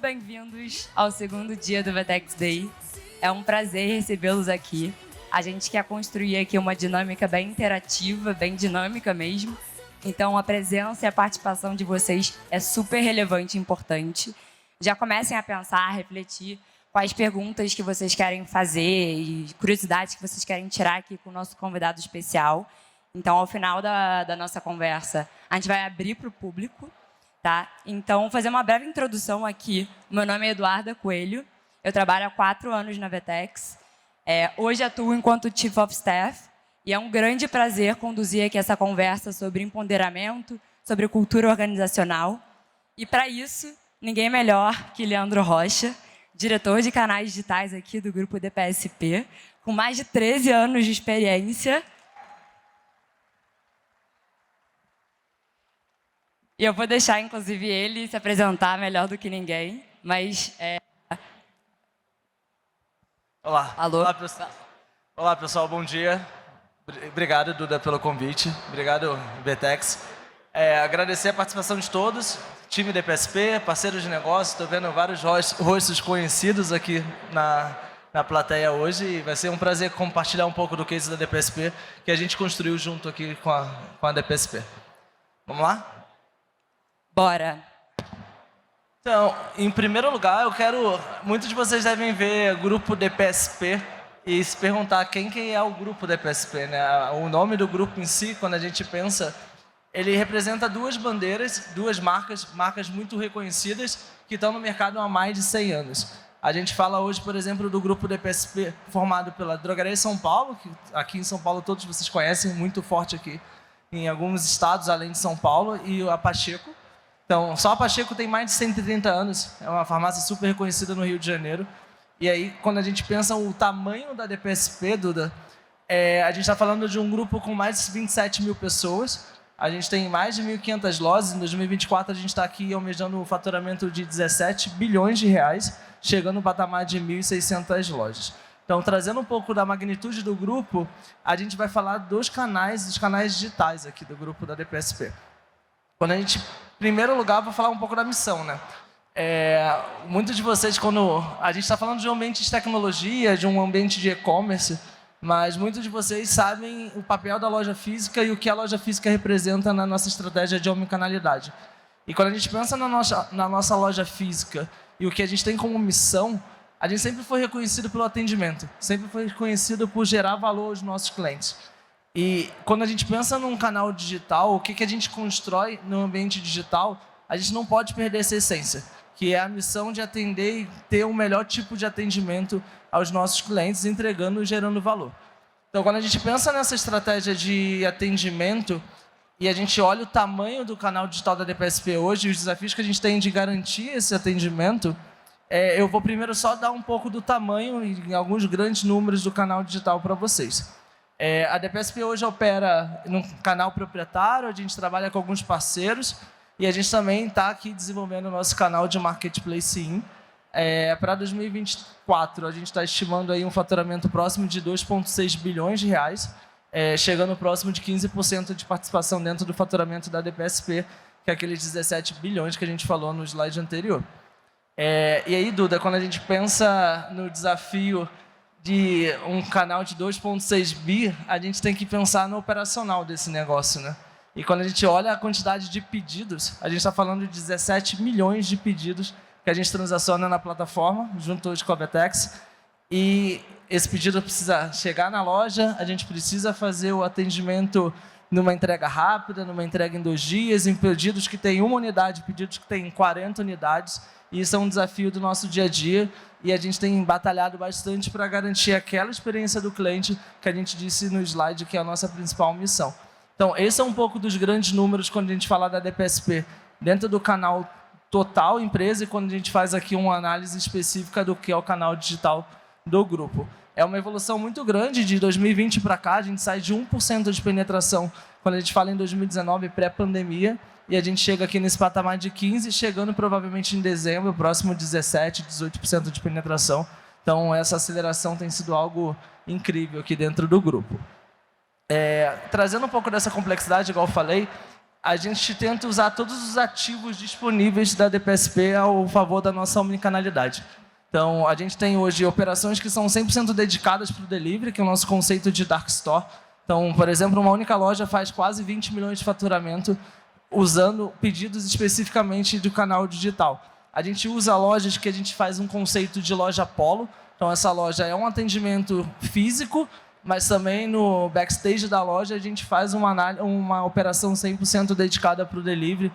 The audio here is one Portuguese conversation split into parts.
bem-vindos ao segundo dia do VTEX Day. É um prazer recebê-los aqui. A gente quer construir aqui uma dinâmica bem interativa, bem dinâmica mesmo. Então, a presença e a participação de vocês é super relevante e importante. Já comecem a pensar, a refletir quais perguntas que vocês querem fazer e curiosidades que vocês querem tirar aqui com o nosso convidado especial. Então, ao final da nossa conversa, a gente vai abrir para o público. Tá? Então, vou fazer uma breve introdução aqui. Meu nome é Eduarda Coelho. Eu trabalho há 4 anos na VTEX. Hoje atuo enquanto Chief of Staff. E é um grande prazer conduzir aqui essa conversa sobre empoderamento, sobre cultura organizacional. E, para isso, ninguém melhor que Leandro Rocha, diretor de canais digitais aqui do grupo DPSP, com mais de 13 anos de experiência. E eu vou deixar, inclusive, ele se apresentar melhor do que ninguém, mas... Olá. Alô? Olá, pessoal, bom dia. Obrigado, Duda, pelo convite. Obrigado, VTEX. Agradecer a participação de todos, time DPSP, parceiros de negócio. Estou vendo vários rostos conhecidos aqui na plateia hoje e vai ser um prazer compartilhar um pouco do case da DPSP que a gente construiu junto aqui com a DPSP. Vamos lá? Bora! Então, em primeiro lugar, muitos de vocês devem ver o grupo DPSP e se perguntar quem que é o grupo DPSP, né? O nome do grupo em si, quando a gente pensa, ele representa 2 bandeiras, 2 marcas muito reconhecidas que estão no mercado há mais de 100 anos. A gente fala hoje, por exemplo, do grupo DPSP formado pela Drogaria São Paulo, que aqui em São Paulo todos vocês conhecem, muito forte aqui em alguns estados além de São Paulo, e a Pacheco. Então, só a Pacheco tem mais de 130 anos, é uma farmácia super reconhecida no Rio de Janeiro. E aí, quando a gente pensa o tamanho da DPSP, Duda, a gente está falando de um grupo com mais de 27 mil pessoas, a gente tem mais de 1.500 lojas, em 2024 a gente está aqui almejando um faturamento de 17 bilhões de reais, chegando no patamar de 1.600 lojas. Então, trazendo um pouco da magnitude do grupo, a gente vai falar dos canais digitais aqui do grupo da DPSP. Em primeiro lugar, vou falar um pouco da missão, né? Muitos de vocês, quando a gente está falando de um ambiente de tecnologia, de um ambiente de e-commerce, mas muitos de vocês sabem o papel da loja física e o que a loja física representa na nossa estratégia de omnicanalidade. E quando a gente pensa na nossa loja física e o que a gente tem como missão, a gente sempre foi reconhecido pelo atendimento, sempre foi reconhecido por gerar valor aos nossos clientes. E quando a gente pensa num canal digital, o que a gente constrói no ambiente digital, a gente não pode perder essa essência, que é a missão de atender e ter o melhor tipo de atendimento aos nossos clientes, entregando e gerando valor. Então, quando a gente pensa nessa estratégia de atendimento e a gente olha o tamanho do canal digital da DPSP hoje e os desafios que a gente tem de garantir esse atendimento, eu vou primeiro só dar um pouco do tamanho e alguns grandes números do canal digital para vocês. A DPSP hoje opera num canal proprietário, a gente trabalha com alguns parceiros e a gente também está aqui desenvolvendo o nosso canal de Marketplace. Para 2024, a gente está estimando aí um faturamento próximo de 2,6 bilhões de reais, chegando próximo de 15% de participação dentro do faturamento da DPSP, que é aqueles 17 bilhões que a gente falou no slide anterior. E aí, Duda, quando a gente pensa no desafio de um canal de 2,6 bi, a gente tem que pensar no operacional desse negócio, né? E quando a gente olha a quantidade de pedidos, a gente está falando de 17 milhões de pedidos que a gente transaciona na plataforma, junto hoje com a VTEX. E esse pedido precisa chegar na loja, a gente precisa fazer o atendimento numa entrega rápida, numa entrega em 2 dias, em pedidos que tem 1 unidade, pedidos que tem 40 unidades. E isso é um desafio do nosso dia a dia e a gente tem batalhado bastante para garantir aquela experiência do cliente que a gente disse no slide que é a nossa principal missão. Então, esse é um pouco dos grandes números quando a gente fala da DPSP dentro do canal total empresa e quando a gente faz aqui uma análise específica do que é o canal digital do grupo. É uma evolução muito grande de 2020 para cá, a gente sai de 1% de penetração quando a gente fala em 2019, pré-pandemia, e a gente chega aqui nesse patamar de 15%, chegando provavelmente em dezembro, próximo de 17%, 18% de penetração. Então, essa aceleração tem sido algo incrível aqui dentro do grupo. Trazendo um pouco dessa complexidade, igual eu falei, a gente tenta usar todos os ativos disponíveis da DPSP ao favor da nossa omnicanalidade. Então, a gente tem hoje operações que são 100% dedicadas para o delivery, que é o nosso conceito de dark store. Então, por exemplo, uma única loja faz quase 20 milhões de faturamento usando pedidos especificamente do canal digital. A gente usa lojas que a gente faz um conceito de loja Polo. Então, essa loja é um atendimento físico, mas também no backstage da loja a gente faz uma operação 100% dedicada para o delivery.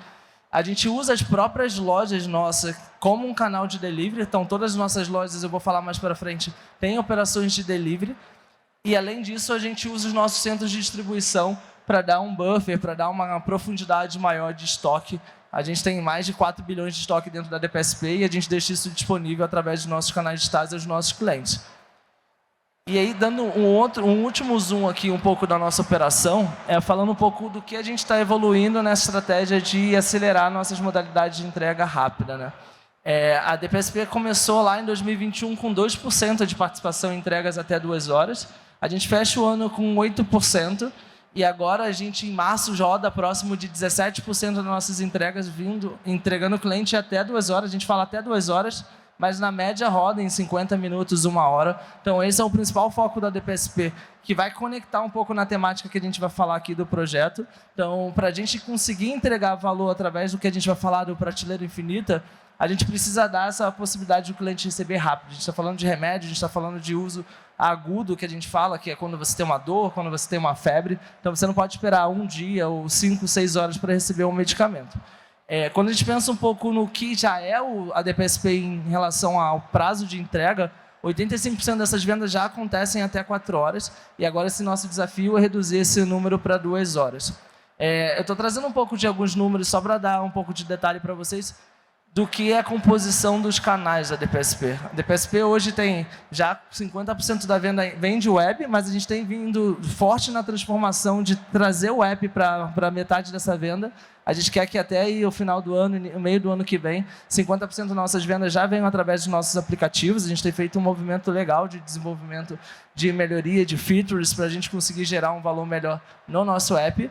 A gente usa as próprias lojas nossas como um canal de delivery. Então, todas as nossas lojas, eu vou falar mais para frente, têm operações de delivery. E, além disso, a gente usa os nossos centros de distribuição para dar um buffer, para dar uma profundidade maior de estoque. A gente tem mais de 4 bilhões de estoque dentro da DPSP e a gente deixa isso disponível através dos nossos canais digitais aos nossos clientes. E aí, dando um último zoom aqui um pouco da nossa operação, falando um pouco do que a gente está evoluindo na estratégia de acelerar nossas modalidades de entrega rápida, né? A DPSP começou lá em 2021 com 2% de participação em entregas até 2 horas. A gente fecha o ano com 8%. E agora a gente, em março, roda próximo de 17% das nossas entregas entregando o cliente até 2 horas. A gente fala até 2 horas, mas na média roda em 50 minutos, 1 hora. Então, esse é o principal foco da DPSP, que vai conectar um pouco na temática que a gente vai falar aqui do projeto. Então, para a gente conseguir entregar valor através do que a gente vai falar do Prateleira Infinita, a gente precisa dar essa possibilidade do cliente receber rápido. A gente está falando de remédio, a gente está falando de uso agudo, que a gente fala, que é quando você tem uma dor, quando você tem uma febre. Então, você não pode esperar 1 dia ou 5, 6 horas para receber um medicamento. Quando a gente pensa um pouco no que já é a DPSP em relação ao prazo de entrega, 85% dessas vendas já acontecem até 4 horas, e agora esse nosso desafio é reduzir esse número para 2 horas. Eu estou trazendo um pouco de alguns números só para dar um pouco de detalhe para vocês do que é a composição dos canais da DPSP. A DPSP hoje tem já 50% da venda vem de web, mas a gente tem vindo forte na transformação de trazer o app para metade dessa venda. A gente quer que até aí, o final do ano, no meio do ano que vem, 50% das nossas vendas já venham através dos nossos aplicativos. A gente tem feito um movimento legal de desenvolvimento, de melhoria, de features, para a gente conseguir gerar um valor melhor no nosso app.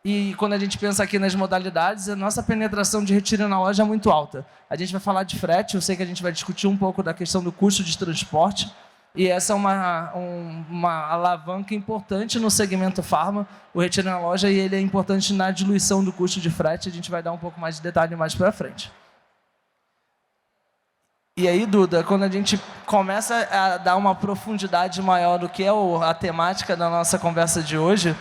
E quando a gente pensa aqui nas modalidades, a nossa penetração de retiro na loja é muito alta. A gente vai falar de frete, eu sei que a gente vai discutir um pouco da questão do custo de transporte, e essa é uma alavanca importante no segmento farma, o retiro na loja, e ele é importante na diluição do custo de frete. A gente vai dar um pouco mais de detalhe mais para frente. E aí, Duda, quando a gente começa a dar uma profundidade maior do que é a temática da nossa conversa de hoje,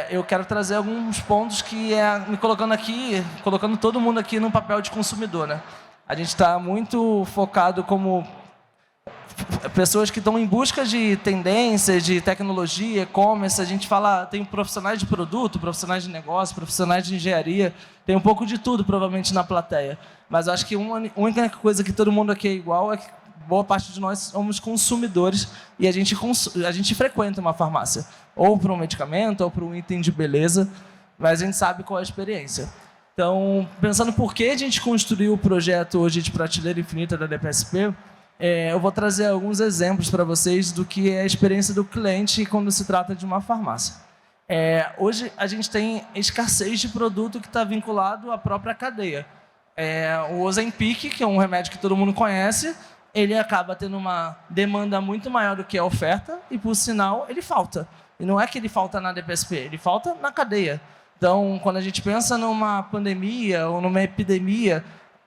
eu quero trazer alguns pontos que me colocando todo mundo aqui no papel de consumidor, né? A gente está muito focado como pessoas que estão em busca de tendências, de tecnologia, e-commerce. A gente fala, tem profissionais de produto, profissionais de negócio, profissionais de engenharia, tem um pouco de tudo provavelmente na plateia. Mas eu acho que uma única coisa que todo mundo aqui é igual é que boa parte de nós somos consumidores e a gente frequenta uma farmácia, ou para um medicamento, ou para um item de beleza, mas a gente sabe qual é a experiência. Então, pensando por que a gente construiu o projeto hoje de Prateleira Infinita da DPSP, eu vou trazer alguns exemplos para vocês do que é a experiência do cliente quando se trata de uma farmácia. Hoje, a gente tem escassez de produto que está vinculado à própria cadeia. O Ozempic, que é um remédio que todo mundo conhece, ele acaba tendo uma demanda muito maior do que a oferta e, por sinal, ele falta. E não é que ele falta na DPSP, ele falta na cadeia. Então, quando a gente pensa numa pandemia ou numa epidemia,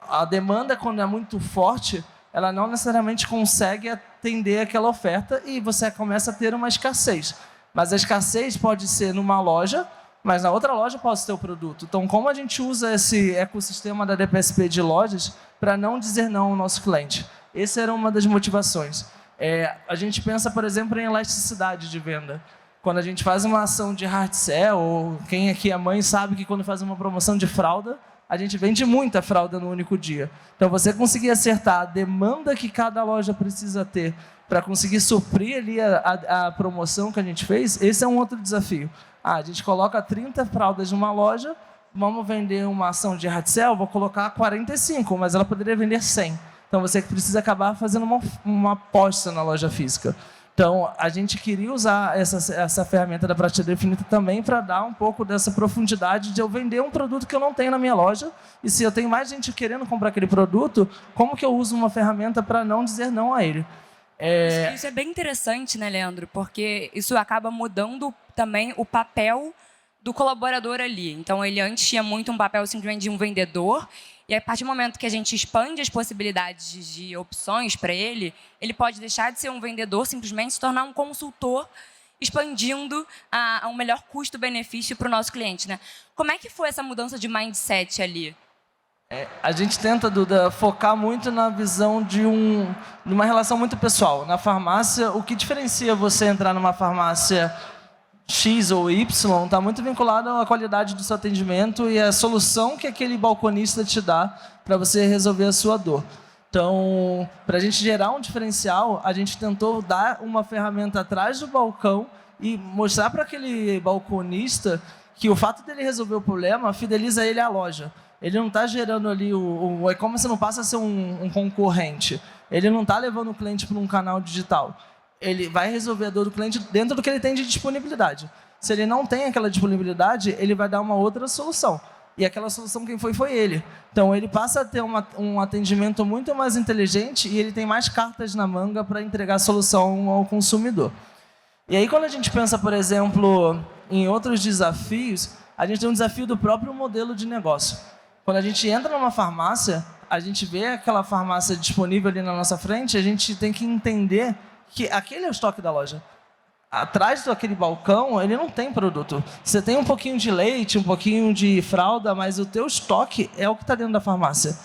a demanda, quando é muito forte, ela não necessariamente consegue atender aquela oferta e você começa a ter uma escassez. Mas a escassez pode ser numa loja, mas na outra loja pode ter o produto. Então, como a gente usa esse ecossistema da DPSP de lojas para não dizer não ao nosso cliente? Essa era uma das motivações. A gente pensa, por exemplo, em elasticidade de venda. Quando a gente faz uma ação de hard sell, ou quem aqui é mãe sabe que quando faz uma promoção de fralda, a gente vende muita fralda no único dia. Então, você conseguir acertar a demanda que cada loja precisa ter para conseguir suprir ali a promoção que a gente fez, esse é um outro desafio. A gente coloca 30 fraldas numa loja, vamos vender uma ação de hard sell, vou colocar 45, mas ela poderia vender 100. Então, você precisa acabar fazendo uma aposta na loja física. Então, a gente queria usar essa ferramenta da prateleira infinita também para dar um pouco dessa profundidade de eu vender um produto que eu não tenho na minha loja. E se eu tenho mais gente querendo comprar aquele produto, como que eu uso uma ferramenta para não dizer não a ele? Isso é bem interessante, né, Leandro? Porque isso acaba mudando também o papel do colaborador ali. Então, ele antes tinha muito um papel simplesmente de um vendedor, e a partir do momento que a gente expande as possibilidades de opções para ele, ele pode deixar de ser um vendedor, simplesmente se tornar um consultor, expandindo a um melhor custo-benefício para o nosso cliente, né? Como é que foi essa mudança de mindset ali? A gente tenta, Duda, focar muito na visão de uma relação muito pessoal. Na farmácia, o que diferencia você entrar numa farmácia X ou Y está muito vinculado à qualidade do seu atendimento e à solução que aquele balconista te dá para você resolver a sua dor. Então, para a gente gerar um diferencial, a gente tentou dar uma ferramenta atrás do balcão e mostrar para aquele balconista que o fato dele resolver o problema fideliza ele à loja. Ele não está gerando ali o e-commerce, não passa a ser um concorrente. Ele não está levando o cliente para um canal digital. Ele vai resolver a dor do cliente dentro do que ele tem de disponibilidade. Se ele não tem aquela disponibilidade, ele vai dar uma outra solução. E aquela solução quem foi ele. Então, ele passa a ter um atendimento muito mais inteligente e ele tem mais cartas na manga para entregar a solução ao consumidor. E aí, quando a gente pensa, por exemplo, em outros desafios, a gente tem um desafio do próprio modelo de negócio. Quando a gente entra numa farmácia, a gente vê aquela farmácia disponível ali na nossa frente, a gente tem que entender que aquele é o estoque da loja. Atrás daquele balcão, ele não tem produto. Você tem um pouquinho de leite, um pouquinho de fralda, mas o teu estoque é o que está dentro da farmácia.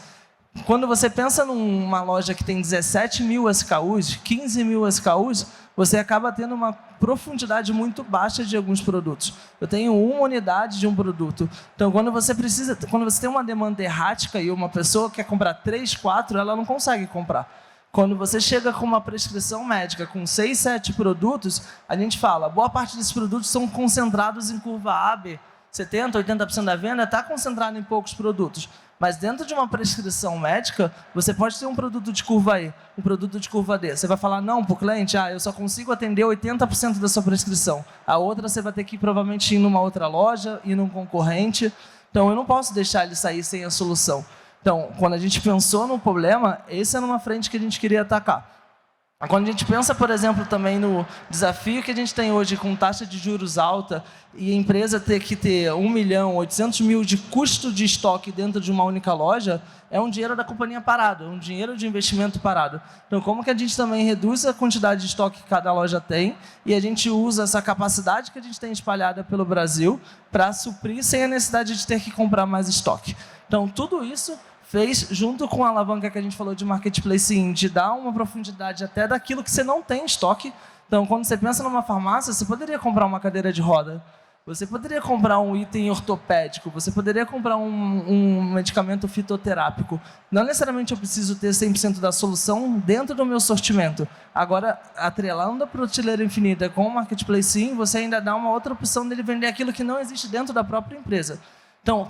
Quando você pensa numa loja que tem 17 mil SKUs, 15 mil SKUs, você acaba tendo uma profundidade muito baixa de alguns produtos. Eu tenho uma unidade de um produto. Então, quando você tem uma demanda errática e uma pessoa quer comprar 3, 4, ela não consegue comprar. Quando você chega com uma prescrição médica com 6, 7 produtos, a gente fala, boa parte desses produtos são concentrados em curva A, B. 70%, 80% da venda está concentrado em poucos produtos. Mas dentro de uma prescrição médica, você pode ter um produto de curva E, um produto de curva D. Você vai falar não para o cliente, eu só consigo atender 80% da sua prescrição. A outra você vai ter que provavelmente ir numa outra loja, ir num concorrente. Então, eu não posso deixar ele sair sem a solução. Então, quando a gente pensou no problema, essa era uma frente que a gente queria atacar. Quando a gente pensa, por exemplo, também no desafio que a gente tem hoje com taxa de juros alta e a empresa ter que ter 1.800.000 de custo de estoque dentro de uma única loja, é um dinheiro da companhia parado, é um dinheiro de investimento parado. Então, como que a gente também reduz a quantidade de estoque que cada loja tem e a gente usa essa capacidade que a gente tem espalhada pelo Brasil para suprir sem a necessidade de ter que comprar mais estoque. Então, tudo isso fez, junto com a alavanca que a gente falou de marketplace, de dar uma profundidade até daquilo que você não tem em estoque. Então, quando você pensa numa farmácia, você poderia comprar uma cadeira de roda, você poderia comprar um item ortopédico, você poderia comprar um medicamento fitoterápico. Não necessariamente eu preciso ter 100% da solução dentro do meu sortimento. Agora, atrelando a prateleira infinita com o marketplace, você ainda dá uma outra opção dele vender aquilo que não existe dentro da própria empresa. Então,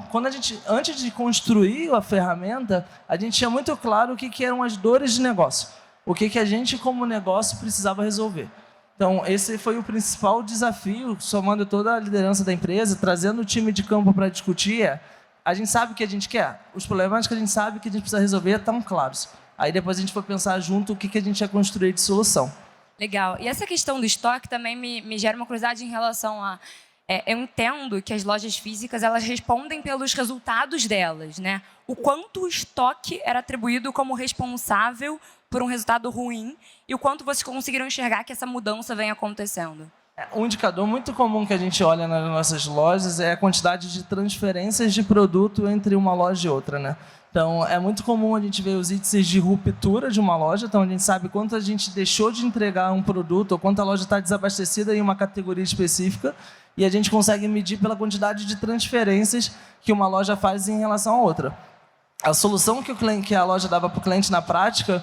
antes de construir a ferramenta, a gente tinha muito claro o que eram as dores de negócio, o que a gente, como negócio, precisava resolver. Então, esse foi o principal desafio, somando toda a liderança da empresa, trazendo o time de campo para discutir. A gente sabe o que a gente quer, os problemas que a gente sabe que a gente precisa resolver estão claros. Aí depois a gente foi pensar junto o que a gente ia construir de solução. Legal. E essa questão do estoque também me gera uma curiosidade em relação a... eu entendo que as lojas físicas elas respondem pelos resultados delas, né? O quanto o estoque era atribuído como responsável por um resultado ruim e o quanto vocês conseguiram enxergar que essa mudança vem acontecendo. Um indicador muito comum que a gente olha nas nossas lojas é a quantidade de transferências de produto entre uma loja e outra, né? Então, é muito comum a gente ver os índices de ruptura de uma loja, então a gente sabe quanto a gente deixou de entregar um produto ou quanto a loja está desabastecida em uma categoria específica e a gente consegue medir pela quantidade de transferências que uma loja faz em relação a outra. A solução que a loja dava para o cliente na prática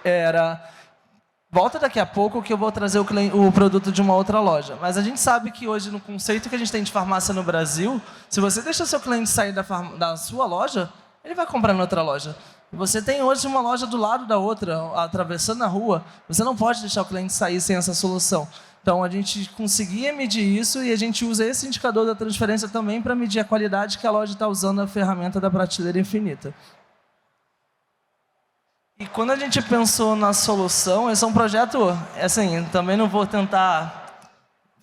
era: volta daqui a pouco que eu vou trazer o produto de uma outra loja. Mas a gente sabe que hoje, no conceito que a gente tem de farmácia no Brasil, se você deixa seu cliente sair da sua loja, ele vai comprar em outra loja. Você tem hoje uma loja do lado da outra, atravessando a rua, você não pode deixar o cliente sair sem essa solução. Então, a gente conseguia medir isso e a gente usa esse indicador da transferência também para medir a qualidade que a loja está usando a ferramenta da prateleira infinita. E quando a gente pensou na solução, esse é um projeto, assim, também não vou tentar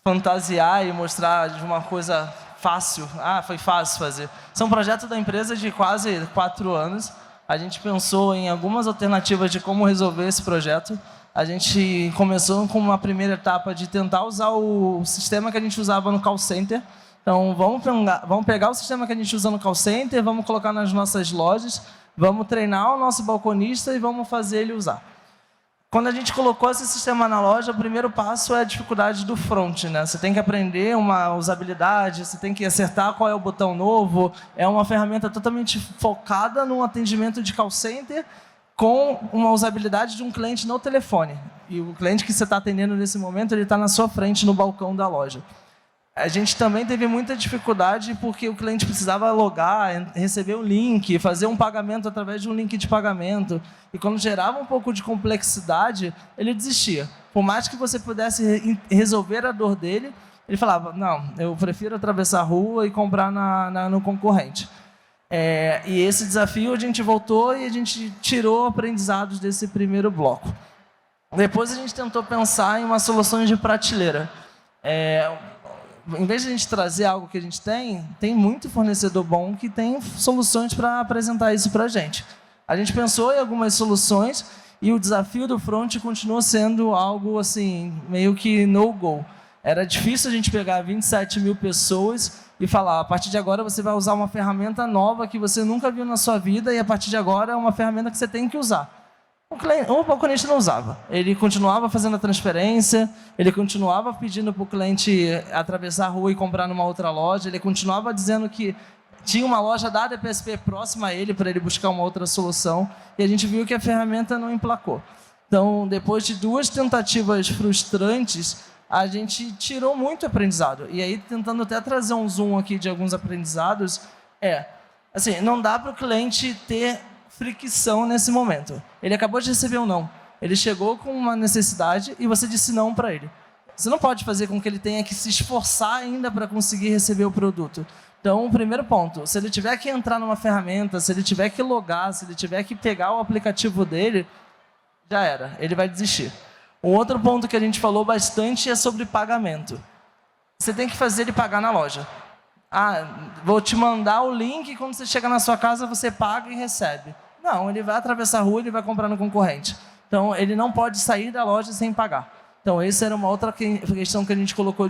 fantasiar e mostrar de uma coisa fácil. Ah, foi fácil fazer. Esse é um projeto da empresa de quase 4 anos. A gente pensou em algumas alternativas de como resolver esse projeto. A gente começou com uma primeira etapa de tentar usar o sistema que a gente usava no call center. Então, vamos pegar o sistema que a gente usa no call center, vamos colocar nas nossas lojas, vamos treinar o nosso balconista e vamos fazer ele usar. Quando a gente colocou esse sistema na loja, o primeiro passo é a dificuldade do front, né? Você tem que aprender uma usabilidade, você tem que acertar qual é o botão novo. É uma ferramenta totalmente focada no atendimento de call center com uma usabilidade de um cliente no telefone. E o cliente que você está atendendo nesse momento, ele está na sua frente, no balcão da loja. A gente também teve muita dificuldade porque o cliente precisava logar, receber um link, fazer um pagamento através de um link de pagamento. E quando gerava um pouco de complexidade, ele desistia. Por mais que você pudesse resolver a dor dele, ele falava, não, eu prefiro atravessar a rua e comprar no concorrente. E esse desafio a gente voltou e a gente tirou aprendizados desse primeiro bloco. Depois a gente tentou pensar em uma solução de prateleira. Em vez de a gente trazer algo que a gente tem muito fornecedor bom que tem soluções para apresentar isso para a gente. A gente pensou em algumas soluções e o desafio do front continuou sendo algo assim, meio que no-go. Era difícil a gente pegar 27 mil pessoas e falar, a partir de agora você vai usar uma ferramenta nova que você nunca viu na sua vida e a partir de agora é uma ferramenta que você tem que usar. O balconista não usava. Ele continuava fazendo a transferência, ele continuava pedindo para o cliente atravessar a rua e comprar numa outra loja, ele continuava dizendo que tinha uma loja da DPSP próxima a ele para ele buscar uma outra solução e a gente viu que a ferramenta não emplacou. Então, depois de 2 tentativas frustrantes, a gente tirou muito aprendizado. E aí, tentando até trazer um zoom aqui de alguns aprendizados, assim, não dá para o cliente ter fricção nesse momento. Ele acabou de receber um não. Ele chegou com uma necessidade e você disse não para ele. Você não pode fazer com que ele tenha que se esforçar ainda para conseguir receber o produto. Então, o primeiro ponto, se ele tiver que entrar numa ferramenta, se ele tiver que logar, se ele tiver que pegar o aplicativo dele, já era, ele vai desistir. Um outro ponto que a gente falou bastante é sobre pagamento. Você tem que fazer ele pagar na loja. Vou te mandar o link e quando você chega na sua casa você paga e recebe. Não, ele vai atravessar a rua e ele vai comprar no concorrente. Então, ele não pode sair da loja sem pagar. Então, essa era uma outra questão que a gente colocou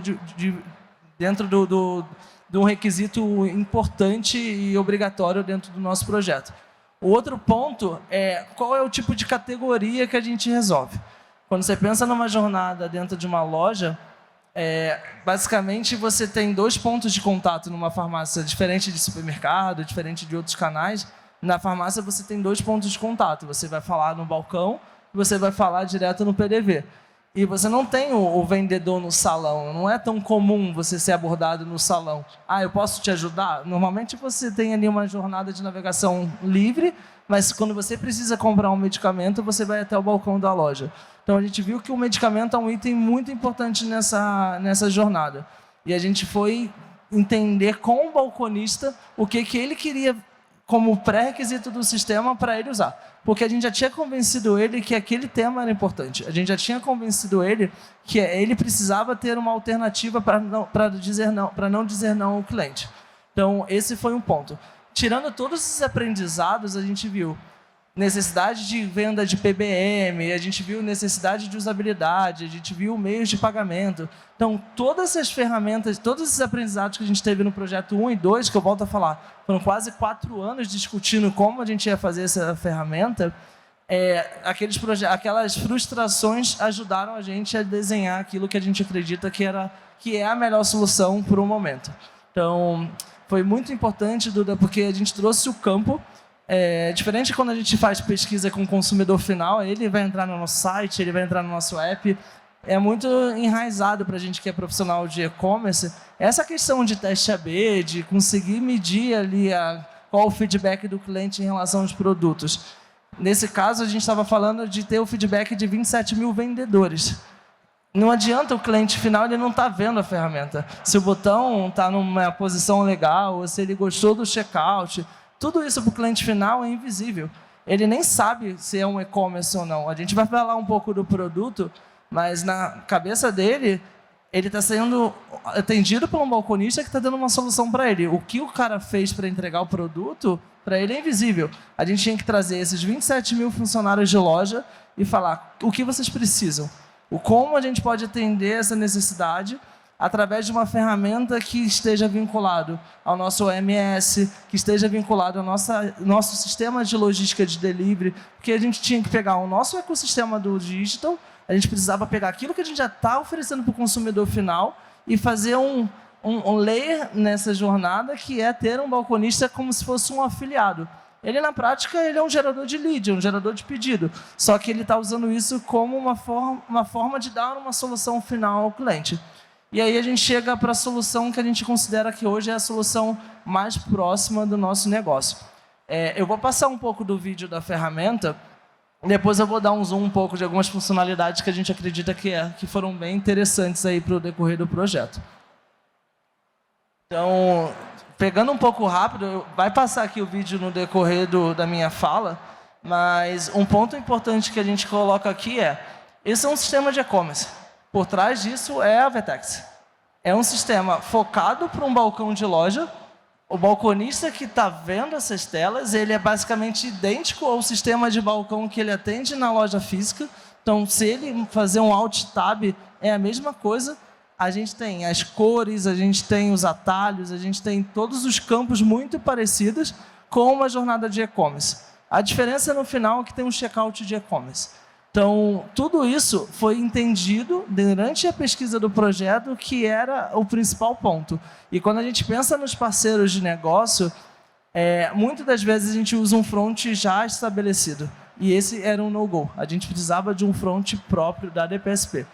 dentro de um requisito importante e obrigatório dentro do nosso projeto. O outro ponto é qual é o tipo de categoria que a gente resolve. Quando você pensa numa jornada dentro de uma loja, basicamente você tem 2 pontos de contato numa farmácia, diferente de supermercado, diferente de outros canais. Na farmácia você tem 2 pontos de contato. Você vai falar no balcão e você vai falar direto no PDV. E você não tem o vendedor no salão. Não é tão comum você ser abordado no salão. Eu posso te ajudar? Normalmente você tem ali uma jornada de navegação livre, mas quando você precisa comprar um medicamento, você vai até o balcão da loja. Então, a gente viu que o medicamento é um item muito importante nessa jornada. E a gente foi entender com o balconista o que ele queria como pré-requisito do sistema para ele usar. Porque a gente já tinha convencido ele que aquele tema era importante. A gente já tinha convencido ele que ele precisava ter uma alternativa para não dizer não ao cliente. Então, esse foi um ponto. Tirando todos esses aprendizados, a gente viu necessidade de venda de PBM, a gente viu necessidade de usabilidade, a gente viu meios de pagamento. Então, todas essas ferramentas, todos esses aprendizados que a gente teve no projeto 1 e 2, que eu volto a falar, foram quase 4 anos discutindo como a gente ia fazer essa ferramenta, aquelas frustrações ajudaram a gente a desenhar aquilo que a gente acredita que é a melhor solução para o momento. Então, foi muito importante, Duda, porque a gente trouxe o campo. Diferente de quando a gente faz pesquisa com o consumidor final, ele vai entrar no nosso site, ele vai entrar no nosso app. É muito enraizado para a gente que é profissional de e-commerce. Essa questão de teste AB, de conseguir medir ali qual o feedback do cliente em relação aos produtos. Nesse caso, a gente estava falando de ter o feedback de 27 mil vendedores. Não adianta o cliente final, ele não está vendo a ferramenta. Se o botão está numa posição legal, ou se ele gostou do checkout, tudo isso para o cliente final é invisível. Ele nem sabe se é um e-commerce ou não. A gente vai falar um pouco do produto, mas na cabeça dele, ele está sendo atendido por um balconista que está dando uma solução para ele. O que o cara fez para entregar o produto, para ele é invisível. A gente tinha que trazer esses 27 mil funcionários de loja e falar o que vocês precisam. Como a gente pode atender essa necessidade através de uma ferramenta que esteja vinculado ao nosso OMS, que esteja vinculado ao nosso sistema de logística de delivery, porque a gente tinha que pegar o nosso ecossistema do digital, a gente precisava pegar aquilo que a gente já está oferecendo para o consumidor final e fazer um layer nessa jornada, que é ter um balconista como se fosse um afiliado. Ele, na prática, ele é um gerador de lead, um gerador de pedido. Só que ele está usando isso como uma forma de dar uma solução final ao cliente. E aí a gente chega para a solução que a gente considera que hoje é a solução mais próxima do nosso negócio. Eu vou passar um pouco do vídeo da ferramenta, depois eu vou dar um zoom um pouco de algumas funcionalidades que a gente acredita que foram bem interessantes aí para o decorrer do projeto. Então, pegando um pouco rápido, vai passar aqui o vídeo no decorrer da minha fala, mas um ponto importante que a gente coloca aqui esse é um sistema de e-commerce. Por trás disso é a Vertex. É um sistema focado para um balcão de loja. O balconista que está vendo essas telas, ele é basicamente idêntico ao sistema de balcão que ele atende na loja física. Então, se ele fazer um Alt Tab, é a mesma coisa. A gente tem as cores, a gente tem os atalhos, a gente tem todos os campos muito parecidos com uma jornada de e-commerce. A diferença no final é que tem um checkout de e-commerce. Então, tudo isso foi entendido durante a pesquisa do projeto, que era o principal ponto. E quando a gente pensa nos parceiros de negócio, muitas das vezes a gente usa um front já estabelecido. E esse era um no-go. A gente precisava de um front próprio da DPSP.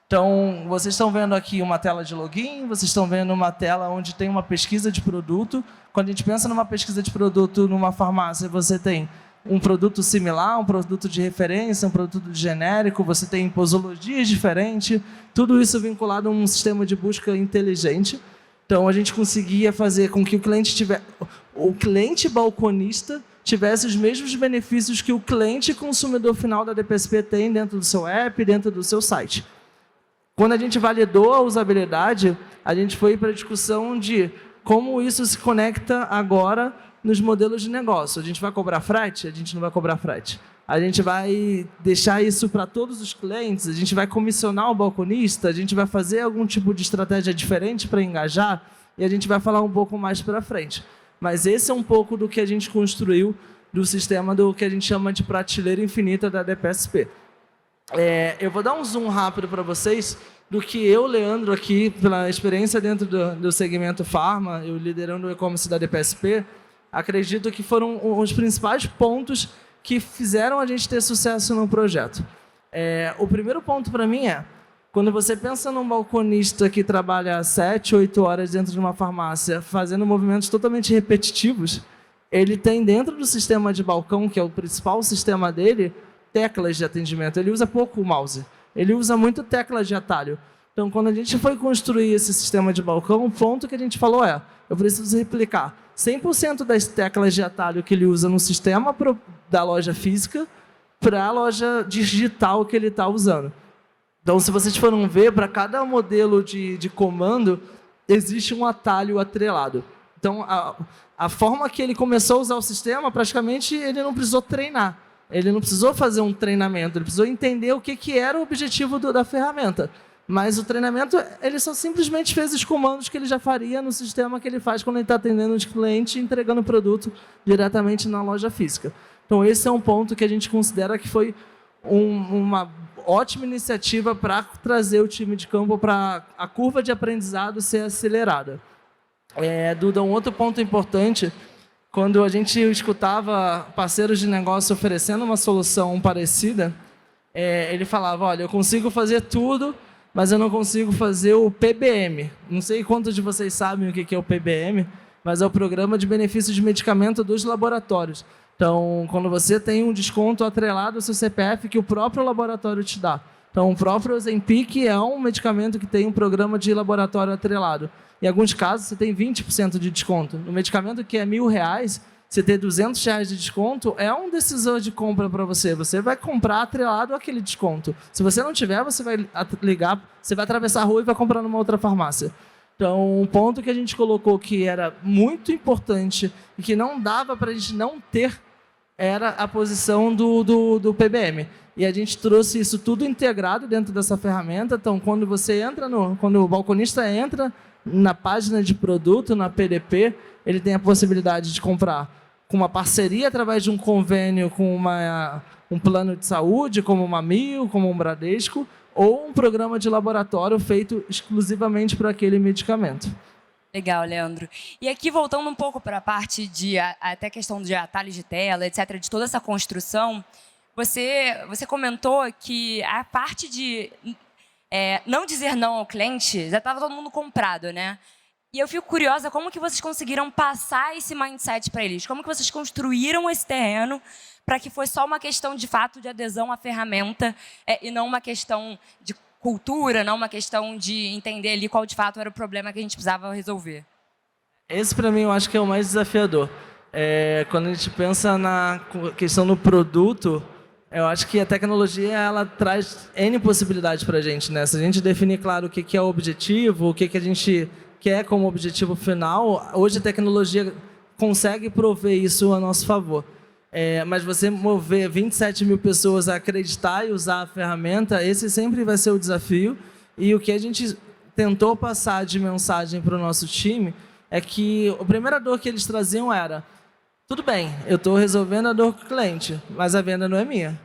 Então, vocês estão vendo aqui uma tela de login, vocês estão vendo uma tela onde tem uma pesquisa de produto. Quando a gente pensa numa pesquisa de produto numa farmácia, você tem um produto similar, um produto de referência, um produto genérico, você tem posologias diferentes, tudo isso vinculado a um sistema de busca inteligente. Então, a gente conseguia fazer com que o cliente balconista tivesse os mesmos benefícios que o cliente consumidor final da DPSP tem dentro do seu app, dentro do seu site. Quando a gente validou a usabilidade, a gente foi para a discussão de como isso se conecta agora nos modelos de negócio. A gente vai cobrar frete? A gente não vai cobrar frete. A gente vai deixar isso para todos os clientes? A gente vai comissionar o balconista? A gente vai fazer algum tipo de estratégia diferente para engajar? E a gente vai falar um pouco mais para frente. Mas esse é um pouco do que a gente construiu do sistema do que a gente chama de prateleira infinita da DPSP. Eu vou dar um zoom rápido para vocês do que eu, Leandro, aqui, pela experiência dentro do segmento Pharma, eu liderando o e-commerce da DPSP, acredito que foram os principais pontos que fizeram a gente ter sucesso no projeto. O primeiro ponto para mim quando você pensa num balconista que trabalha 7, 8 horas dentro de uma farmácia, fazendo movimentos totalmente repetitivos, ele tem dentro do sistema de balcão, que é o principal sistema dele, teclas de atendimento. Ele usa pouco o mouse. Ele usa muito teclas de atalho. Então, quando a gente foi construir esse sistema de balcão, o ponto que a gente falou eu preciso replicar 100% das teclas de atalho que ele usa no sistema da loja física para a loja digital que ele está usando. Então, se vocês forem ver, para cada modelo de comando, existe um atalho atrelado. Então, a forma que ele começou a usar o sistema, praticamente, ele não precisou treinar. Ele não precisou fazer um treinamento, ele precisou entender o que era o objetivo da ferramenta. Mas o treinamento, ele só simplesmente fez os comandos que ele já faria no sistema que ele faz quando ele está atendendo os clientes e entregando o produto diretamente na loja física. Então, esse é um ponto que a gente considera que foi uma ótima iniciativa para trazer o time de campo para a curva de aprendizado ser acelerada. Duda, um outro ponto importante, quando a gente escutava parceiros de negócio oferecendo uma solução parecida, ele falava, olha, eu consigo fazer tudo, mas eu não consigo fazer o PBM. Não sei quantos de vocês sabem o que é o PBM, mas é o Programa de Benefício de Medicamento dos Laboratórios. Então, quando você tem um desconto atrelado ao seu CPF que o próprio laboratório te dá. Então, o próprio Ozempic é um medicamento que tem um programa de laboratório atrelado. Em alguns casos, você tem 20% de desconto. No medicamento que é R$1.000, você ter R$200 de desconto é um decisor de compra para você. Você vai comprar atrelado àquele desconto. Se você não tiver, você vai ligar, você vai atravessar a rua e vai comprar numa outra farmácia. Então, um ponto que a gente colocou que era muito importante e que não dava para a gente não ter era a posição do PBM. E a gente trouxe isso tudo integrado dentro dessa ferramenta. Então, quando o balconista entra na página de produto, na PDP, ele tem a possibilidade de comprar com uma parceria através de um convênio com um plano de saúde, como uma Mil, como um Bradesco, ou um programa de laboratório feito exclusivamente para aquele medicamento. Legal, Leandro. E aqui, voltando um pouco para a parte de até questão de atalhos de tela, etc., de toda essa construção, você comentou que a parte de não dizer não ao cliente, já estava todo mundo comprado, né? E eu fico curiosa como que vocês conseguiram passar esse mindset para eles? Como que vocês construíram esse terreno para que fosse só uma questão, de fato, de adesão à ferramenta e não uma questão de cultura, não uma questão de entender ali qual, de fato, era o problema que a gente precisava resolver? Esse, para mim, eu acho que é o mais desafiador. Quando a gente pensa na questão do produto, eu acho que a tecnologia ela traz N possibilidades para a gente, né? Se a gente definir, claro, o que é o objetivo, o que a gente quer como objetivo final, hoje a tecnologia consegue prover isso a nosso favor. Mas você mover 27 mil pessoas a acreditar e usar a ferramenta, esse sempre vai ser o desafio. E o que a gente tentou passar de mensagem para o nosso time é que a primeira dor que eles traziam era: tudo bem, eu estou resolvendo a dor do cliente, mas a venda não é minha.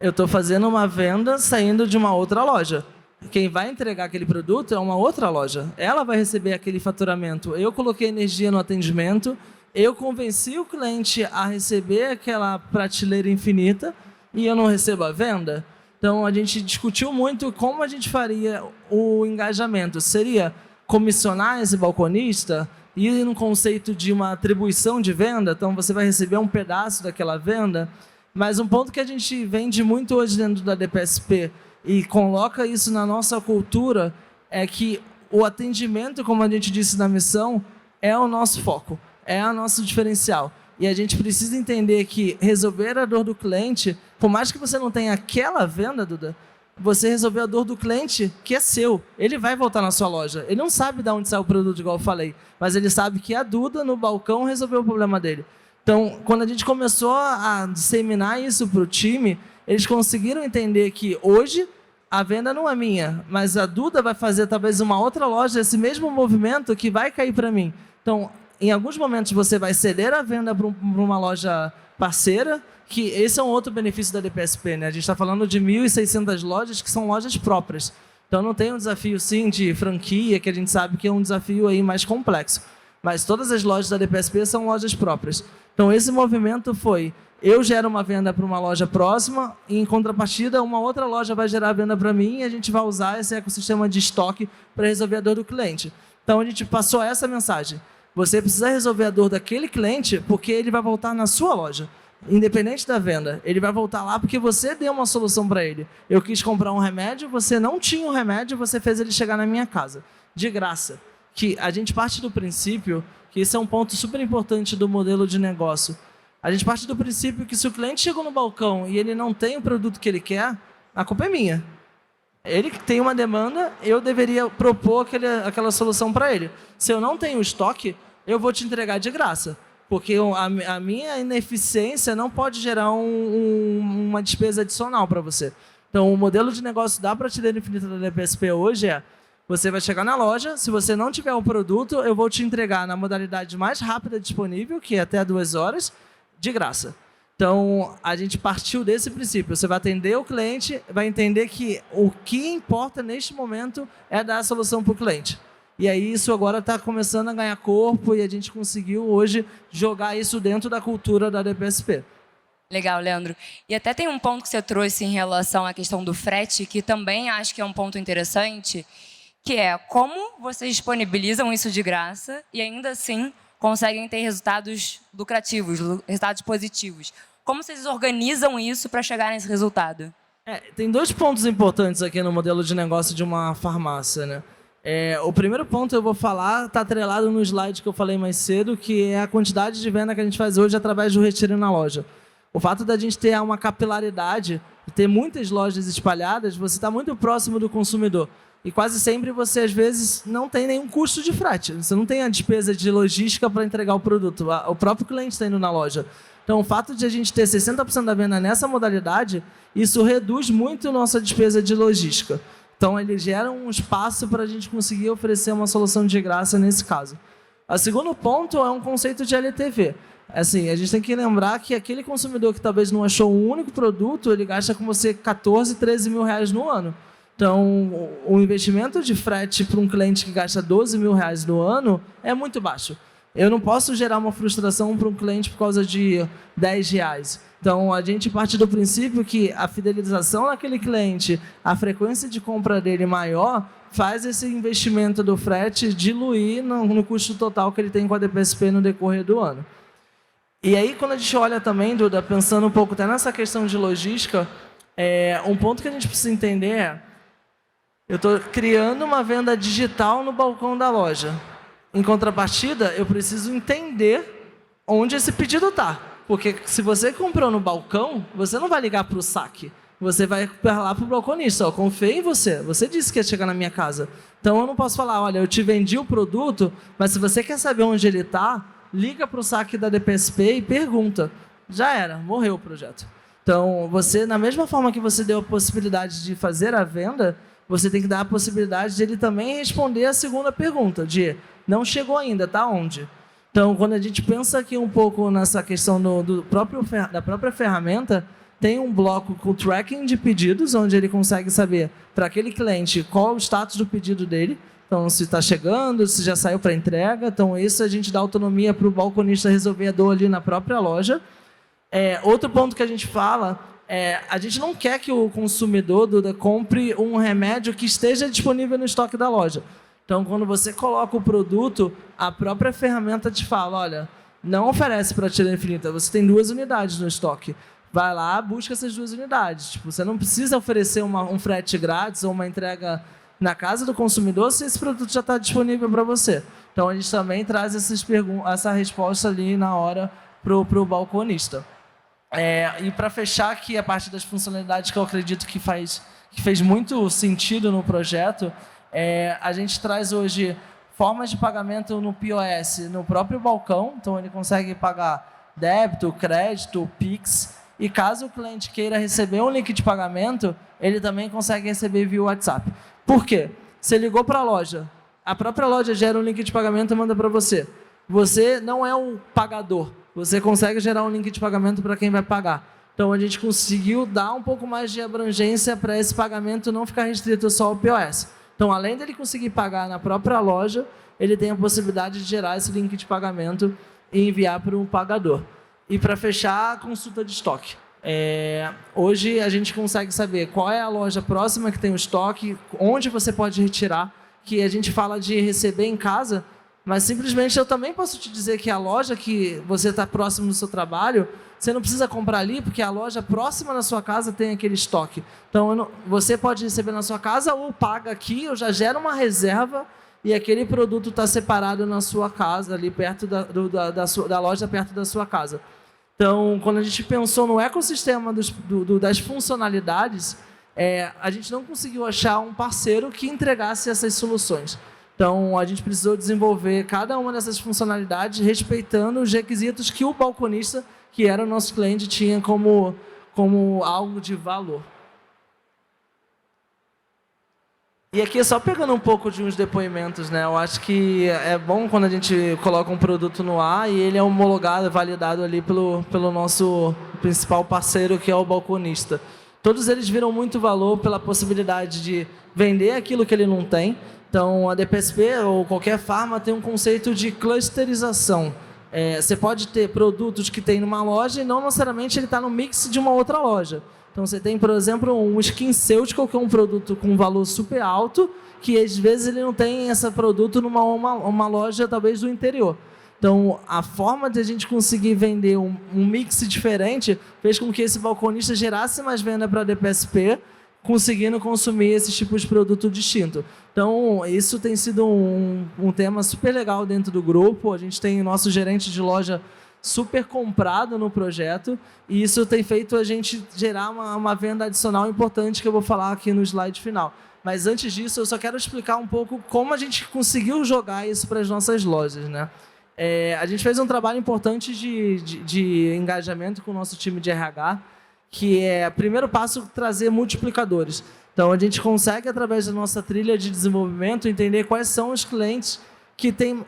Eu estou fazendo uma venda saindo de uma outra loja. Quem vai entregar aquele produto é uma outra loja. Ela vai receber aquele faturamento. Eu coloquei energia no atendimento, eu convenci o cliente a receber aquela prateleira infinita e eu não recebo a venda. Então, a gente discutiu muito como a gente faria o engajamento. Seria comissionar esse balconista e ir no conceito de uma atribuição de venda, então você vai receber um pedaço daquela venda. Mas um ponto que a gente vende muito hoje dentro da DPSP e coloca isso na nossa cultura é que o atendimento, como a gente disse na missão, é o nosso foco, é o nosso diferencial. E a gente precisa entender que resolver a dor do cliente, por mais que você não tenha aquela venda, Duda, você resolveu a dor do cliente que é seu. Ele vai voltar na sua loja. Ele não sabe de onde sai o produto, igual eu falei, mas ele sabe que a Duda, no balcão, resolveu o problema dele. Então, quando a gente começou a disseminar isso para o time, eles conseguiram entender que hoje a venda não é minha, mas a Duda vai fazer talvez uma outra loja, esse mesmo movimento que vai cair para mim. Então, em alguns momentos você vai ceder a venda para uma loja parceira, que esse é um outro benefício da DPSP, né? A gente está falando de 1.600 lojas que são lojas próprias. Então não tem um desafio, sim, de franquia, que a gente sabe que é um desafio aí mais complexo. Mas todas as lojas da DPSP são lojas próprias. Então esse movimento foi: eu gero uma venda para uma loja próxima e, em contrapartida, uma outra loja vai gerar venda para mim e a gente vai usar esse ecossistema de estoque para resolver a dor do cliente. Então a gente passou essa mensagem: você precisa resolver a dor daquele cliente porque ele vai voltar na sua loja. Independente da venda, ele vai voltar lá porque você deu uma solução para ele. Eu quis comprar um remédio, você não tinha um remédio, você fez ele chegar na minha casa, de graça. Que a gente parte do princípio que esse é um ponto super importante do modelo de negócio. A gente parte do princípio que se o cliente chegou no balcão e ele não tem o produto que ele quer, a culpa é minha. Ele tem uma demanda, eu deveria propor aquela solução para ele. Se eu não tenho estoque, eu vou te entregar de graça. Porque a minha ineficiência não pode gerar uma despesa adicional para você. Então, o modelo de negócio da prateleira infinita da DPSP hoje é: você vai chegar na loja, se você não tiver o produto, eu vou te entregar na modalidade mais rápida disponível, que é até 2 horas, de graça. Então, a gente partiu desse princípio. Você vai atender o cliente, vai entender que o que importa neste momento é dar a solução para o cliente. E aí isso agora está começando a ganhar corpo e a gente conseguiu hoje jogar isso dentro da cultura da DPSP. Legal, Leandro. E até tem um ponto que você trouxe em relação à questão do frete, que também acho que é um ponto interessante, que é como vocês disponibilizam isso de graça e ainda assim conseguem ter resultados lucrativos, resultados positivos. Como vocês organizam isso para chegar nesse resultado? Tem 2 pontos importantes aqui no modelo de negócio de uma farmácia, né? O primeiro ponto eu vou falar, está atrelado no slide que eu falei mais cedo, que é a quantidade de venda que a gente faz hoje através do retiro na loja. O fato da gente ter uma capilaridade, ter muitas lojas espalhadas, você está muito próximo do consumidor. E quase sempre você, às vezes, não tem nenhum custo de frete. Você não tem a despesa de logística para entregar o produto. O próprio cliente está indo na loja. Então, o fato de a gente ter 60% da venda nessa modalidade, isso reduz muito a nossa despesa de logística. Então, ele gera um espaço para a gente conseguir oferecer uma solução de graça nesse caso. O segundo ponto é um conceito de LTV. Assim, a gente tem que lembrar que aquele consumidor que talvez não achou um único produto, ele gasta com você 14, 13 mil reais no ano. Então, o investimento de frete para um cliente que gasta 12 mil reais no ano é muito baixo. Eu não posso gerar uma frustração para um cliente por causa de 10 reais. Então, a gente parte do princípio que a fidelização daquele cliente, a frequência de compra dele maior, faz esse investimento do frete diluir no custo total que ele tem com a DPSP no decorrer do ano. E aí, quando a gente olha também, Duda, pensando um pouco até nessa questão de logística, um ponto que a gente precisa entender é: eu estou criando uma venda digital no balcão da loja. Em contrapartida, eu preciso entender onde esse pedido está. Porque se você comprou no balcão, você não vai ligar para o saque. Você vai lá para o balconista. Eu confiei em você. Você disse que ia chegar na minha casa. Então, eu não posso falar, olha, eu te vendi o produto, mas se você quer saber onde ele está, liga para o saque da DPSP e pergunta. Já era, morreu o projeto. Então, você, na mesma forma que você deu a possibilidade de fazer a venda, você tem que dar a possibilidade de ele também responder a segunda pergunta, de não chegou ainda, está onde? Então, quando a gente pensa aqui um pouco nessa questão da própria ferramenta, tem um bloco com tracking de pedidos, onde ele consegue saber para aquele cliente qual o status do pedido dele. Então, se está chegando, se já saiu para entrega. Então, isso a gente dá autonomia para o balconista resolver a dor ali na própria loja. Outro ponto que a gente fala a gente não quer que o consumidor, Duda, compre um remédio que esteja disponível no estoque da loja. Então, quando você coloca o produto, a própria ferramenta te fala, olha, não oferece prateleira infinita, você tem 2 unidades no estoque. Vai lá, busca essas 2 unidades. Tipo, você não precisa oferecer um frete grátis ou uma entrega na casa do consumidor se esse produto já está disponível para você. Então, a gente também traz essa resposta ali na hora para o balconista. E para fechar aqui a parte das funcionalidades que eu acredito que fez muito sentido no projeto, a gente traz hoje formas de pagamento no POS, no próprio balcão. Então, ele consegue pagar débito, crédito, Pix. E caso o cliente queira receber um link de pagamento, ele também consegue receber via WhatsApp. Por quê? Você ligou para a loja, a própria loja gera um link de pagamento e manda para você. Você não é um pagador, você consegue gerar um link de pagamento para quem vai pagar. Então, a gente conseguiu dar um pouco mais de abrangência para esse pagamento não ficar restrito só ao POS. Então, além dele conseguir pagar na própria loja, ele tem a possibilidade de gerar esse link de pagamento e enviar para um pagador. E para fechar, a consulta de estoque. Hoje a gente consegue saber qual é a loja próxima que tem o estoque, onde você pode retirar, que a gente fala de receber em casa, mas simplesmente eu também posso te dizer que a loja que você está próximo do seu trabalho, você não precisa comprar ali, porque a loja próxima da sua casa tem aquele estoque. Então, você pode receber na sua casa ou paga aqui, eu já gero uma reserva e aquele produto está separado na sua casa, ali perto da loja, perto da sua casa. Então, quando a gente pensou no ecossistema das funcionalidades, a gente não conseguiu achar um parceiro que entregasse essas soluções. Então, a gente precisou desenvolver cada uma dessas funcionalidades respeitando os requisitos que o balconista, que era o nosso cliente, tinha como algo de valor. E aqui, só pegando um pouco de uns depoimentos, né? Eu acho que é bom quando a gente coloca um produto no ar e ele é homologado, validado ali pelo nosso principal parceiro, que é o balconista. Todos eles viram muito valor pela possibilidade de vender aquilo que ele não tem. Então, a DPSP ou qualquer farma tem um conceito de clusterização. Você pode ter produtos que tem numa loja e não necessariamente ele está no mix de uma outra loja. Então, você tem, por exemplo, um SkinCeutical, que é um produto com valor super alto, que às vezes ele não tem esse produto numa loja, talvez, do interior. Então, a forma de a gente conseguir vender um mix diferente fez com que esse balconista gerasse mais venda para a DPSP, conseguindo consumir esses tipos de produto distinto. Então, isso tem sido um tema super legal dentro do grupo. A gente tem o nosso gerente de loja super comprado no projeto, e isso tem feito a gente gerar uma venda adicional importante que eu vou falar aqui no slide final. Mas antes disso, eu só quero explicar um pouco como a gente conseguiu jogar isso para as nossas lojas, né? A gente fez um trabalho importante de engajamento com o nosso time de RH, que é, primeiro passo, trazer multiplicadores. Então, a gente consegue, através da nossa trilha de desenvolvimento, entender quais são os clientes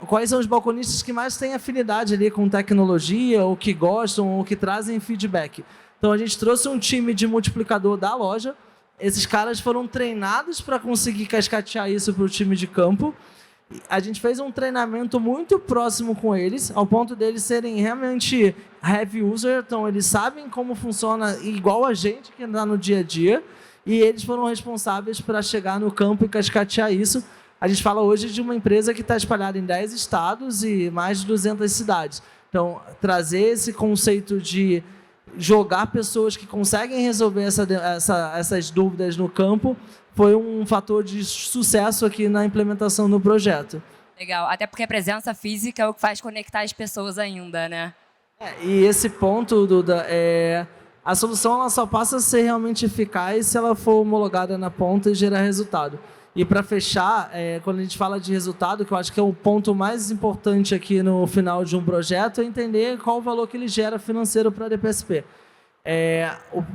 quais são os balconistas que mais têm afinidade ali com tecnologia, ou que gostam, ou que trazem feedback. Então, a gente trouxe um time de multiplicador da loja. Esses caras foram treinados para conseguir cascatear isso para o time de campo. A gente fez um treinamento muito próximo com eles, ao ponto deles serem realmente heavy user. Então, eles sabem como funciona igual a gente que está no dia a dia. E eles foram responsáveis para chegar no campo e cascatear isso. A gente fala hoje de uma empresa que está espalhada em 10 estados e mais de 200 cidades. Então, trazer esse conceito de jogar pessoas que conseguem resolver essas dúvidas no campo foi um fator de sucesso aqui na implementação do projeto. Legal, até porque a presença física é o que faz conectar as pessoas ainda, né? E esse ponto, Duda, a solução ela só passa a ser realmente eficaz se ela for homologada na ponta e gerar resultado. E para fechar, quando a gente fala de resultado, que eu acho que é o ponto mais importante aqui no final de um projeto, é entender qual o valor que ele gera financeiro para a DPSP.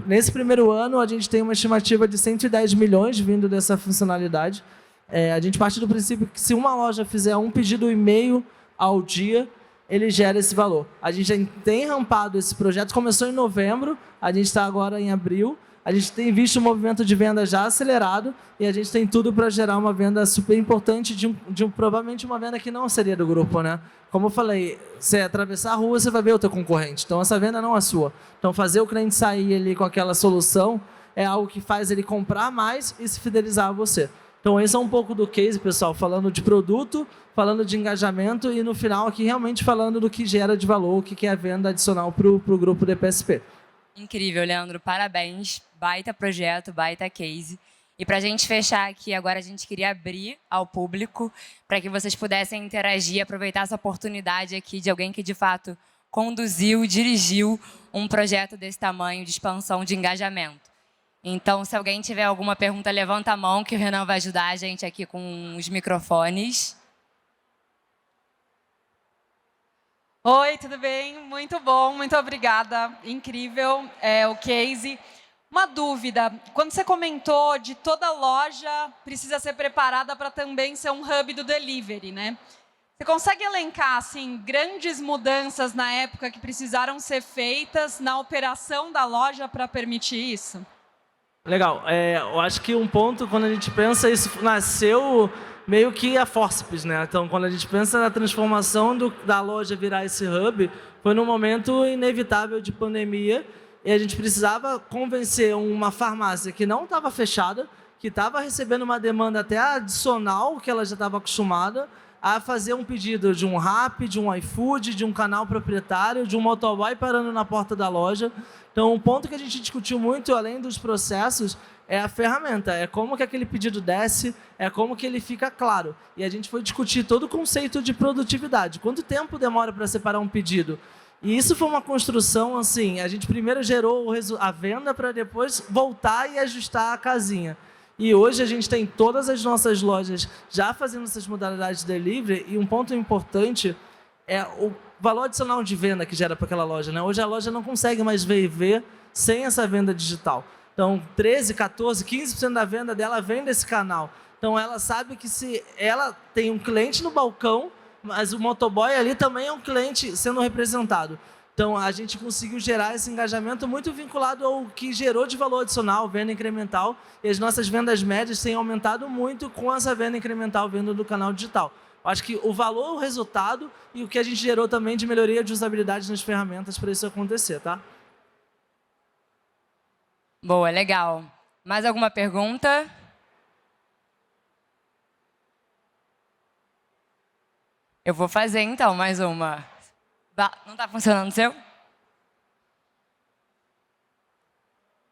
Nesse primeiro ano, a gente tem uma estimativa de 110 milhões vindo dessa funcionalidade. A gente parte do princípio que se uma loja fizer um pedido e meio ao dia, ele gera esse valor. A gente já tem rampado esse projeto, começou em novembro, a gente está agora em abril. A gente tem visto o movimento de venda já acelerado e a gente tem tudo para gerar uma venda super importante provavelmente uma venda que não seria do grupo, né? Como eu falei, você atravessar a rua, você vai ver o teu concorrente. Então, essa venda não é sua. Então, fazer o cliente sair ali com aquela solução é algo que faz ele comprar mais e se fidelizar a você. Então, esse é um pouco do case, pessoal, falando de produto, falando de engajamento e, no final, aqui realmente falando do que gera de valor, o que é a venda adicional para o grupo DPSP. Incrível, Leandro. Parabéns. Baita projeto, baita case. E para a gente fechar aqui, agora a gente queria abrir ao público para que vocês pudessem interagir, aproveitar essa oportunidade aqui de alguém que, de fato, conduziu, dirigiu um projeto desse tamanho de expansão de engajamento. Então, se alguém tiver alguma pergunta, levanta a mão que o Renan vai ajudar a gente aqui com os microfones. Oi, tudo bem? Muito bom, muito obrigada. Incrível o case. Uma dúvida, quando você comentou de toda loja precisa ser preparada para também ser um hub do delivery, né? Você consegue elencar assim, grandes mudanças na época que precisaram ser feitas na operação da loja para permitir isso? Legal. Eu acho que um ponto, quando a gente pensa, isso nasceu meio que a fórceps, né? Então, quando a gente pensa na transformação da loja virar esse hub, foi num momento inevitável de pandemia e a gente precisava convencer uma farmácia que não estava fechada, que estava recebendo uma demanda até adicional, que ela já estava acostumada, a fazer um pedido de um Rappi, de um iFood, de um canal proprietário, de um motoboy parando na porta da loja. Então, um ponto que a gente discutiu muito, além dos processos, é a ferramenta, é como que aquele pedido desce, é como que ele fica claro. E a gente foi discutir todo o conceito de produtividade. Quanto tempo demora para separar um pedido? E isso foi uma construção, assim, a gente primeiro gerou a venda para depois voltar e ajustar a casinha. E hoje a gente tem todas as nossas lojas já fazendo essas modalidades de delivery e um ponto importante é o valor adicional de venda que gera para aquela loja, né? Hoje a loja não consegue mais viver sem essa venda digital. Então, 13, 14, 15% da venda dela vem desse canal. Então, ela sabe que se ela tem um cliente no balcão, mas o motoboy ali também é um cliente sendo representado. Então, a gente conseguiu gerar esse engajamento muito vinculado ao que gerou de valor adicional, venda incremental, e as nossas vendas médias têm aumentado muito com essa venda incremental vindo do canal digital. Eu acho que o valor, o resultado e o que a gente gerou também de melhoria de usabilidade nas ferramentas para isso acontecer, tá? Boa, legal. Mais alguma pergunta? Eu vou fazer, então, mais uma. Não está funcionando o seu?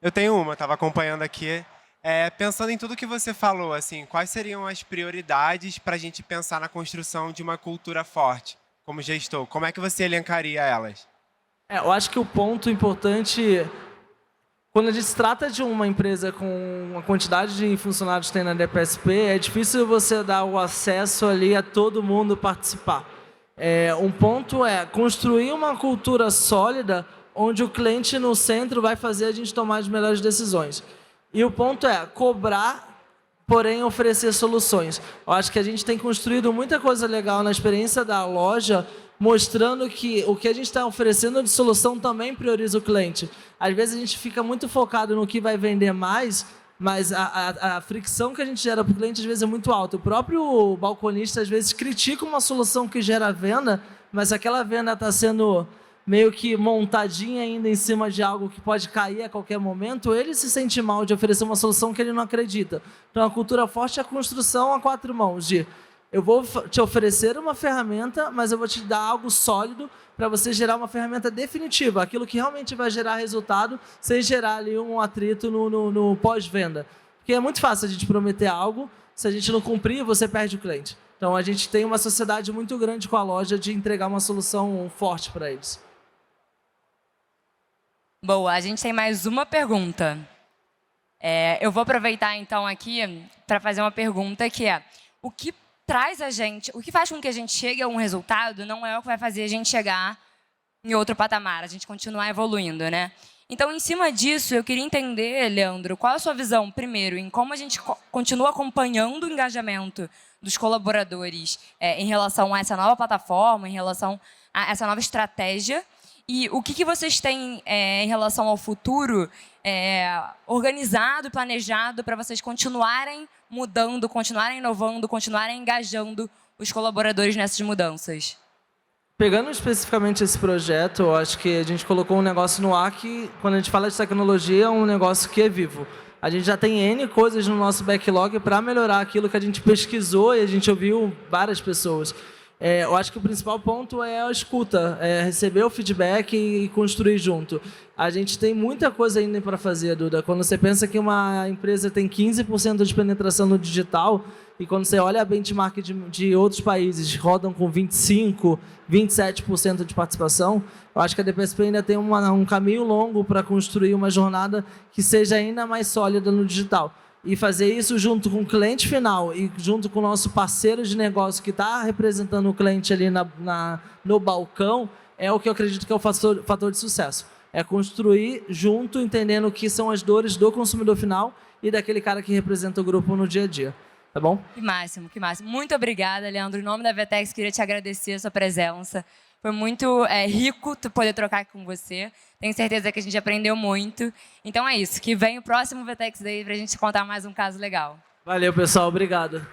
Eu tenho uma, estava acompanhando aqui. Pensando em tudo que você falou, assim, quais seriam as prioridades para a gente pensar na construção de uma cultura forte, como gestor? Como é que você elencaria elas? Eu acho que o ponto importante, quando a gente se trata de uma empresa com a quantidade de funcionários que tem na DPSP, é difícil você dar o acesso ali a todo mundo participar. Um ponto é construir uma cultura sólida onde o cliente no centro vai fazer a gente tomar as melhores decisões. E o ponto é cobrar, porém oferecer soluções. Eu acho que a gente tem construído muita coisa legal na experiência da loja, mostrando que o que a gente está oferecendo de solução também prioriza o cliente. Às vezes a gente fica muito focado no que vai vender mais, mas a fricção que a gente gera para o cliente às vezes é muito alta. O próprio balconista às vezes critica uma solução que gera venda, mas se aquela venda está sendo meio que montadinha ainda em cima de algo que pode cair a qualquer momento, ele se sente mal de oferecer uma solução que ele não acredita. Então, a cultura forte é a construção a 4 mãos, de eu vou te oferecer uma ferramenta, mas eu vou te dar algo sólido para você gerar uma ferramenta definitiva, aquilo que realmente vai gerar resultado, sem gerar ali um atrito no pós-venda. Porque é muito fácil a gente prometer algo, se a gente não cumprir, você perde o cliente. Então, a gente tem uma sociedade muito grande com a loja de entregar uma solução forte para eles. Boa, a gente tem mais uma pergunta. Eu vou aproveitar, então, aqui para fazer uma pergunta que é: o que faz com que a gente chegue a um resultado não é o que vai fazer a gente chegar em outro patamar, a gente continuar evoluindo, né? Então, em cima disso, eu queria entender, Leandro, qual a sua visão, primeiro, em como a gente continua acompanhando o engajamento dos colaboradores em relação a essa nova plataforma, em relação a essa nova estratégia, e o que vocês têm em relação ao futuro organizado, planejado para vocês continuarem mudando, continuarem inovando, continuarem engajando os colaboradores nessas mudanças? Pegando especificamente esse projeto, eu acho que a gente colocou um negócio no ar que, quando a gente fala de tecnologia, é um negócio que é vivo. A gente já tem N coisas no nosso backlog para melhorar aquilo que a gente pesquisou e a gente ouviu várias pessoas. Eu acho que o principal ponto é a escuta, receber o feedback e construir junto. A gente tem muita coisa ainda para fazer, Duda. Quando você pensa que uma empresa tem 15% de penetração no digital, e quando você olha a benchmark de outros países, rodam com 25%, 27% de participação, eu acho que a DPSP ainda tem um caminho longo para construir uma jornada que seja ainda mais sólida no digital. E fazer isso junto com o cliente final e junto com o nosso parceiro de negócio que está representando o cliente ali no balcão, é o que eu acredito que é o fator de sucesso. É construir junto, entendendo o que são as dores do consumidor final e daquele cara que representa o grupo no dia a dia. Tá bom? Que máximo, que máximo. Muito obrigada, Leandro. Em nome da Vetex, queria te agradecer a sua presença. Foi muito rico poder trocar com você. Tenho certeza que a gente aprendeu muito. Então é isso. Que vem o próximo Vetex Day para a gente contar mais um caso legal. Valeu, pessoal. Obrigado.